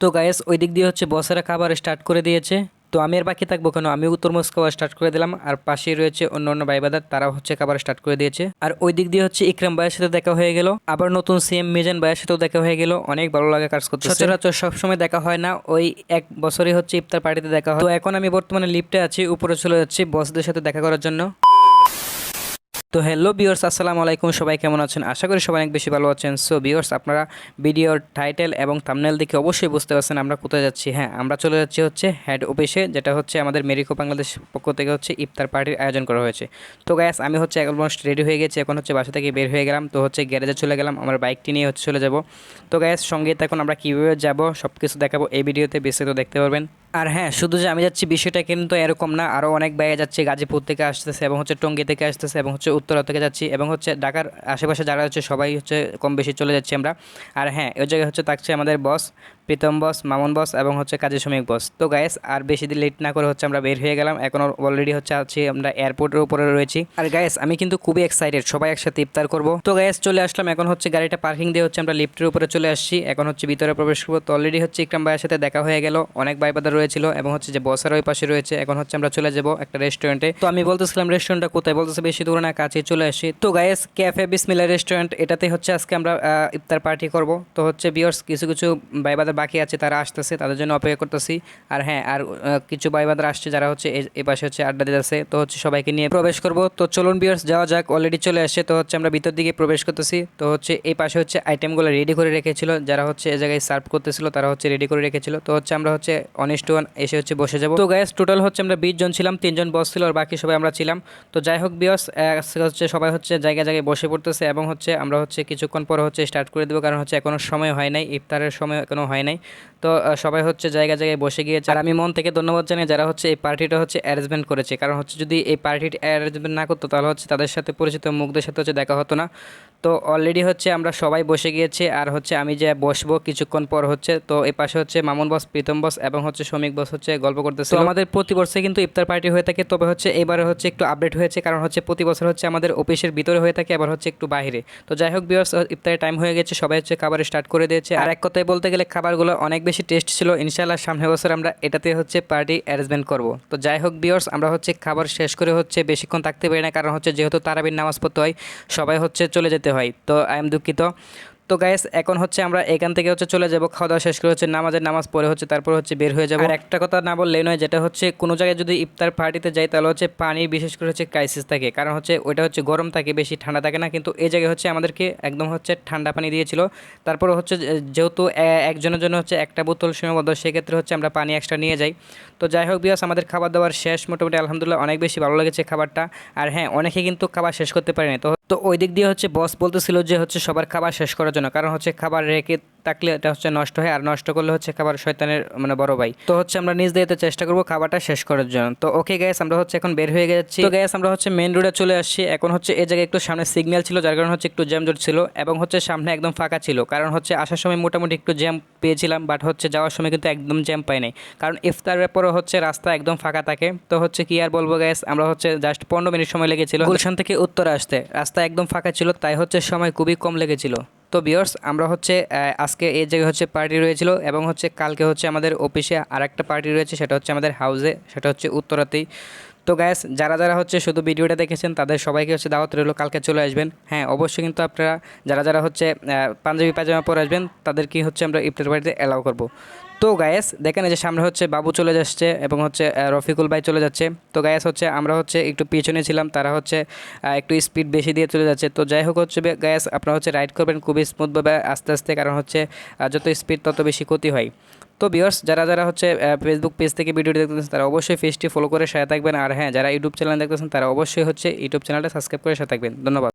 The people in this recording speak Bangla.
তো গায়েস ওই দিক দিয়ে হচ্ছে বসেরা খাবার স্টার্ট করে দিয়েছে। তো আমি আর বাকি থাকবো কেন, আমিও তরমুজ খাওয়া স্টার্ট করে দিলাম। আর পাশেই রয়েছে অন্য অন্য ভাইবাদার, তারাও হচ্ছে খাবার স্টার্ট করে দিয়েছে। আর ওই দিক দিয়ে হচ্ছে ইকরাম ভাইয়ের সাথে দেখা হয়ে গেল, আবার নতুন সিএম মিজান ভাইয়ের সাথেও দেখা হয়ে গেল। অনেক ভালো লাগে কাজ করতে, সচরাচর সবসময় দেখা হয় না, ওই এক বছরই হচ্ছে ইফতার পার্টিতে দেখা হয়। তো এখন আমি বর্তমানে লিফটে আছি, উপরে চলে যাচ্ছি বসদের সাথে দেখা করার জন্য। তো হ্যালো ভিউয়ার্স, আসসালামু আলাইকুম। সবাই কেমন আছেন? আশা করি সবাই অনেক বেশি ভালো আছেন। সো ভিউয়ার্স, আপনারা ভিডিওর টাইটেল এবং থাম্বনেল দেখে অবশ্যই বুঝতে পারছেন আমরা কোথায় যাচ্ছি। হ্যাঁ, আমরা চলে যাচ্ছি হচ্ছে হেড অফিসে, যেটা হচ্ছে আমাদের মেরিকো বাংলাদেশ পক্ষ থেকে হচ্ছে ইফতার পার্টির আয়োজন করা হয়েছে। তো গাইস, আমি হচ্ছে অলমোস্ট রেডি হয়ে গেছি, এখন হচ্ছে বাসা থেকে বের হয়ে গেলাম। তো হচ্ছে গ্যারেজে চলে গেলাম, আমার বাইকটি নিয়ে হচ্ছে চলে যাব। তো গাইস, সঙ্গে এখন আমরা কীভাবে যাব সব কিছু দেখাবো এই ভিডিওতে, বিস্তারিত দেখতে পারবেন। আর হ্যাঁ, শুধু যে আমি যাচ্ছি বিষয়টা কিন্তু এরকম না, আরও অনেক বাইরে যাচ্ছে, গাজীপুর থেকে আসতেছে এবং হচ্ছে টঙ্গী থেকে আসতেছে এবং হচ্ছে উত্তরা থেকে যাচ্ছি এবং হচ্ছে ঢাকার আশেপাশে যারা হচ্ছে সবাই হচ্ছে কম বেশি চলে যাচ্ছি আমরা। আর হ্যাঁ, ওই জায়গায় হচ্ছে থাকছে আমাদের বস প্রীতম বস, মামুন বস এবং হচ্ছে কাজী শ্রমিক বস। তো গাইস, আর বেশি দিন লেট না করে হচ্ছে আমরা বের হয়ে গেলাম। এখন অলরেডি হচ্ছে আছি আমরা এয়ারপোর্টের উপরে রয়েছি। আর গাইস, আমি কিন্তু খুবই এক্সাইটেড, সবাই একসাথে ইফতার করবো। তো গাইস, চলে আসলাম, এখন হচ্ছে গাড়িটা পার্কিং দিয়ে হচ্ছে আমরা লিফটের উপরে চলে আসছি, এখন হচ্ছে ভিতরে প্রবেশ করবো। তো অলরেডি হচ্ছে ইকরাম ভাইয়ের সাথে দেখা হয়ে গেল, অনেক ভাই বাদার রয়েছিল এবং হচ্ছে যে বসের ওই পাশে রয়েছে। এখন হচ্ছে আমরা চলে যাব একটা রেস্টুরেন্টে। তো আমি বলতেছিলাম রেস্টুরেন্টটা কোথায়, বলতেছে বেশি দূরে না, কাছে চলে আসি। তো গাইস, ক্যাফে বিসমিল্লাহ রেস্টুরেন্ট, এটাতে হচ্ছে আজকে আমরা ইফতার পার্টি করব। তো হচ্ছে ভিউয়ার্স, কিছু কিছু ভাই বাদার বাকি আছে, তারা আসতেছে, তাদের জন্য অপেক্ষা করতেছি। আর হ্যাঁ, আর কিছু ভাই বাদার আসছে যারা হচ্ছে এই পাশে হচ্ছে আড্ডা দিতেছে। তো হচ্ছে সবাইকে নিয়ে প্রবেশ করব। তো চলুন ভিউয়ার্স, যাওয়া যাক। অলরেডি চলে আসছে, তো হচ্ছে আমরা ভিতর দিকে প্রবেশ করতেছি। তো হচ্ছে এই পাশে হচ্ছে আইটেমগুলো রেডি করে রেখেছিল, যারা হচ্ছে এই জায়গায় সার্ভ করতেছিল তারা হচ্ছে রেডি করে রেখেছিল। তো হচ্ছে আমরা হচ্ছে অনেস্ট ওয়ান এসে হচ্ছে বসে যাব। তো গাইস, টোটাল হচ্ছে আমরা 20 জন ছিলাম, 3 জন বস ছিল আর বাকি সবাই আমরা ছিলাম। তো যাই হোক ভিউয়ার্স, হচ্ছে সবাই হচ্ছে জায়গায় জায়গায় বসে পড়তেছে এবং হচ্ছে আমরা হচ্ছে কিছুক্ষণ পর হচ্ছে স্টার্ট করে দেবো, কারণ হচ্ছে এখনো সময় হয় নাই, ইফতারের সময় এখনো হয় নাই। তো সবাই হচ্ছে জায়গায় জায়গায় বসে গিয়েছে। আর আমি মন থেকে ধন্যবাদ জানাই যারা হচ্ছে এই পার্টিটা হচ্ছে অ্যারেঞ্জমেন্ট করেছে, কারণ হচ্ছে যদি এই পার্টিটা অ্যারেঞ্জমেন্ট না করতো তাহলে হচ্ছে তাদের সাথে পরিচিত মুখদের সাথে হচ্ছে দেখা হতো না। তো অলরেডি হচ্ছে আমরা সবাই বসে গিয়েছি, আর হচ্ছে আমি যে বসবো কিছুক্ষণ পর হচ্ছে। তো এই পাশে হচ্ছে মামুন বস, প্রীতম বস এবং হচ্ছে শ্রমিক বস হচ্ছে গল্প করতেছে। তো আমাদের প্রতি বছরে কিন্তু ইফতার পার্টি হয়ে থাকে, তবে হচ্ছে এবারে হচ্ছে একটু আপডেট হয়েছে, কারণ হচ্ছে প্রতি বছর হচ্ছে আমাদের অফিসের ভিতরে হয়ে থাকে, আবার হচ্ছে একটু বাইরে। তো যাই হোক ভিউয়ার্স, ইফতারের টাইম হয়ে গেছে, সবাই হচ্ছে খাবার স্টার্ট করে দিয়েছে। আর এক কথায় বলতে গেলে খাবারগুলো অনেক বেশি টেস্ট ছিল। ইনশাআল্লাহ সামনের বছর আমরা এটাতে হচ্ছে পার্টি অ্যারেঞ্জমেন্ট করব। তো যাই হোক ভিউয়ার্স, আমরা হচ্ছে খাবার শেষ করে হচ্ছে বেশিক্ষণ থাকতে পারি না, কারণ হচ্ছে যেহেতু তারাবির নামাজ পড়তে হয়, সবাই হচ্ছে চলে যেতে হয়। তো আই এম দুঃখিত। তো গাইস, এখন হচ্ছে আমরা এখান থেকে হচ্ছে চলে যাব, খাওয়া দাওয়া শেষ করে হচ্ছে নামাজ পড়ে হচ্ছে তারপর হচ্ছে বের হয়ে যাবো। আর একটা কথা না বললেই নয়, যেটা হচ্ছে কোনো জায়গায় যদি ইফতার পার্টিতে যাই তাহলে হচ্ছে পানি বিশেষ করে হচ্ছে ক্রাইসিস থাকে, কারণ হচ্ছে ওইটা হচ্ছে গরম থাকে, বেশি ঠান্ডা থাকে না। কিন্তু এই জায়গায় হচ্ছে আমাদেরকে একদম হচ্ছে ঠান্ডা পানি দিয়েছিল। তারপর হচ্ছে যেহেতু একজনের জন্য হচ্ছে একটা বোতল সীমাবদ্ধ, সেক্ষেত্রে হচ্ছে আমরা পানি এক্সট্রা নিয়ে যাই। তো যাই হোক বিয়াস, আমাদের খাবার দাবার শেষ মোটামুটি, আলহামদুলিল্লাহ অনেক বেশি ভালো লেগেছে খাবারটা। আর হ্যাঁ, অনেকে কিন্তু খাবার শেষ করতে পারেনি। তো তো ওই দিক দিয়ে হচ্ছে বস বলতেছিল যে হচ্ছে সবার খাবার শেষ করার জন্য, কারণ হচ্ছে খাবার রেখে থাকলে এটা হচ্ছে নষ্ট হয়, আর নষ্ট করলে হচ্ছে খাবার শয়তানের মানে বড় ভাই। তো হচ্ছে আমরা নিজ দায়িত্বে চেষ্টা করবো খাবারটা শেষ করার জন্য। তো ওকে গ্যাস, আমরা হচ্ছে এখন বের হয়ে যাচ্ছি। তো গ্যাস, আমরা হচ্ছে মেন রোডে চলে আসছি। এখন হচ্ছে এই জায়গায় একটু সামনে সিগন্যাল ছিল, যার কারণে হচ্ছে একটু জ্যাম জট ছিল এবং হচ্ছে সামনে একদম ফাঁকা ছিল, কারণ হচ্ছে আসার সময় মোটামুটি একটু জ্যাম পেয়েছিলাম, বাট হচ্ছে যাওয়ার সময় কিন্তু একদম জ্যাম পাই নাই, কারণ ইফতারের পরে হচ্ছে রাস্তা একদম ফাঁকা থাকে। তো হচ্ছে কি আর বলবো গ্যাস, আমরা হচ্ছে জাস্ট 15 মিনিট সময় লেগেছিল গুলশান থেকে উত্তরে আসতে, রাস্তা একদম ফাঁকা ছিল, তাই হচ্ছে সময় খুবই কম লেগেছিল। তো ভিউয়ার্স, আমরা হচ্ছে আজকে এই জায়গায় হচ্ছে পার্টি রয়েছিল এবং হচ্ছে কালকে হচ্ছে আমাদের অফিসে আরেকটা পার্টি রয়েছে, সেটা হচ্ছে আমাদের হাউসে, সেটা হচ্ছে উত্তরাতেই। তো গ্যাস, যারা যারা হচ্ছে শুধু ভিডিওটা দেখেছেন তাদের সবাইকে হচ্ছে দাওয়াত রইল, কালকে চলে আসবেন। হ্যাঁ, অবশ্যই কিন্তু আপনারা যারা যারা হচ্ছে পাঞ্জাবি পায়জামা পরে আসবেন তাদেরকে হচ্ছে আমরা ইফতার পার্টিতে অ্যালাউ করব। তো গায়েস, দেখেন এই যে সামনে হচ্ছে বাবু চলে যাচ্ছে এবং হচ্ছে রফিকুল ভাই চলে যাচ্ছে। তো গায়েস হচ্ছে আমরা হচ্ছে একটু পিছনে ছিলাম, তারা হচ্ছে একটু স্পিড বেশি দিয়ে চলে যাচ্ছে। তো যাই হোক হচ্ছে গায়েস, আপনারা হচ্ছে রাইড করবেন খুবই স্মুথভাবে আস্তে আস্তে, কারণ হচ্ছে যত স্পিড তত বেশি ক্ষতি হয়। তো ভিউয়ার্স, যারা যারা হচ্ছে ফেসবুক পেজ থেকে ভিডিওটি দেখতেছেন তারা অবশ্যই পেজটি ফলো করে সাথে থাকবেন। আর হ্যাঁ, যারা ইউটিউব চ্যানেল দেখতেছেন তারা অবশ্যই হচ্ছে ইউটিউব চ্যানেলটা সাবস্ক্রাইব করে সাথে থাকবেন। ধন্যবাদ।